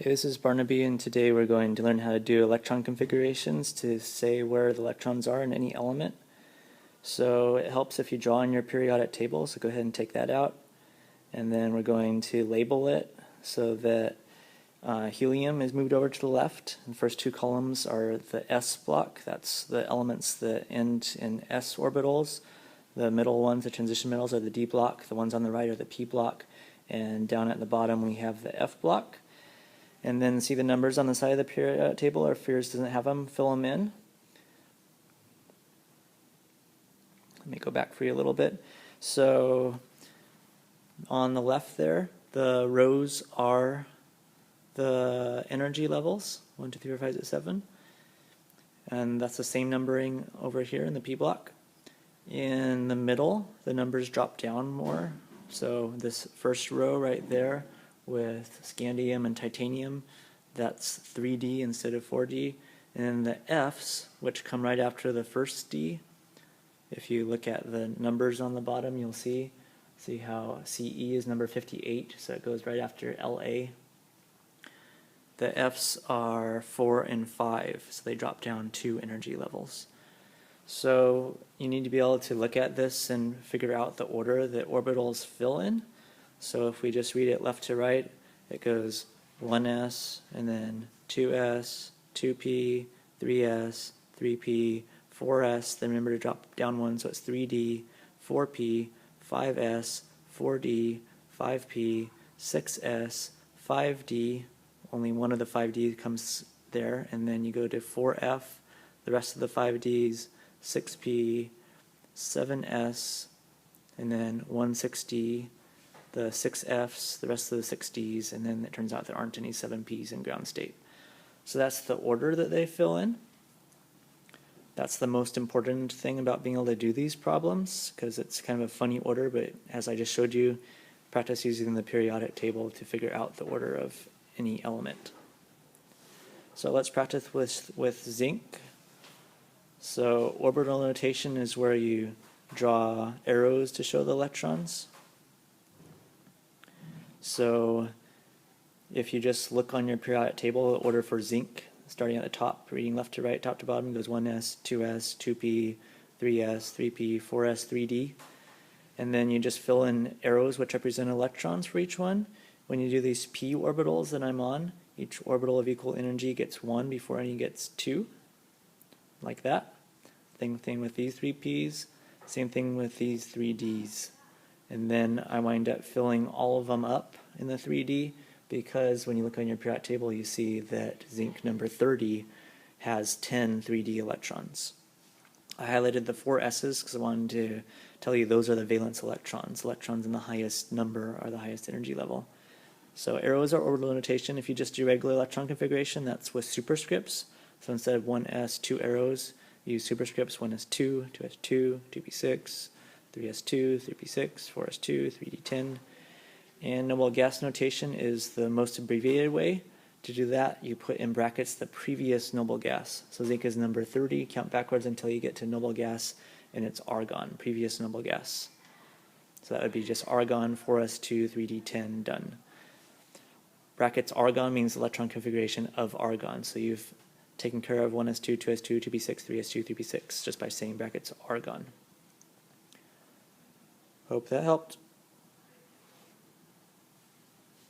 Hey, this is Barnaby, and today we're going to learn how to do electron configurations to say where the electrons are in any element. So it helps if you draw on your periodic table, so go ahead and take that out. And then we're going to label it so that helium is moved over to the left. The first two columns are the S block, that's the elements that end in S orbitals. The middle ones, the transition metals, are the D block. The ones on the right are the P block. And down at the bottom we have the F block. And then see the numbers on the side of the periodic table, or if yours doesn't have them, fill them in. Let me go back for you a little bit. So on the left there, the rows are the energy levels, 1, 2, 3, 4, 5, 6, 7. And that's the same numbering over here in the P block. In the middle, the numbers drop down more. So this first row right there, with scandium and titanium, that's 3D instead of 4D. And then the Fs, which come right after the first D, if you look at the numbers on the bottom, you'll see how CE is number 58, so it goes right after LA. The Fs are 4 and 5, so they drop down 2 energy levels. So you need to be able to look at this and figure out the order that orbitals fill in. So if we just read it left to right, it goes 1s, and then 2s, 2p, 3s, 3p, 4s, then remember to drop down 1, so it's 3d, 4p, 5s, 4d, 5p, 6s, 5d, only one of the 5d comes there, and then you go to 4f, the rest of the 5ds, 6p, 7s, and then 1,6d, the 6Fs, the rest of the 6Ds, and then it turns out there aren't any 7Ps in ground state. So that's the order that they fill in. That's the most important thing about being able to do these problems, because it's kind of a funny order, but as I just showed you, practice using the periodic table to figure out the order of any element. So let's practice with zinc. So orbital notation is where you draw arrows to show the electrons. So if you just look on your periodic table, the order for zinc, starting at the top, reading left to right, top to bottom, goes 1s, 2s, 2p, 3s, 3p, 4s, 3d. And then you just fill in arrows which represent electrons for each one. When you do these p orbitals that I'm on, each orbital of equal energy gets 1 before any gets 2, like that. Same thing with these 3p's, same thing with these 3d's. And then I wind up filling all of them up in the 3D, because when you look on your periodic table you see that zinc number 30 has 10 3D electrons. I highlighted the 4 S's because I wanted to tell you those are the valence electrons. Electrons in the highest number are the highest energy level. So arrows are orbital notation. If you just do regular electron configuration, that's with superscripts. So instead of 1s, 2 arrows, you use superscripts 1s2, 2s2, 2p6, 3s2, 3p6, 4s2, 3d10. And noble gas notation is the most abbreviated way. To do that, you put in brackets the previous noble gas. So zinc is number 30, count backwards until you get to noble gas, and it's argon, previous noble gas. So that would be just argon, 4s2, 3d10, done. Brackets argon means electron configuration of argon. So you've taken care of 1s2, 2s2, 2p6, 3s2, 3p6 just by saying brackets argon. Hope that helped.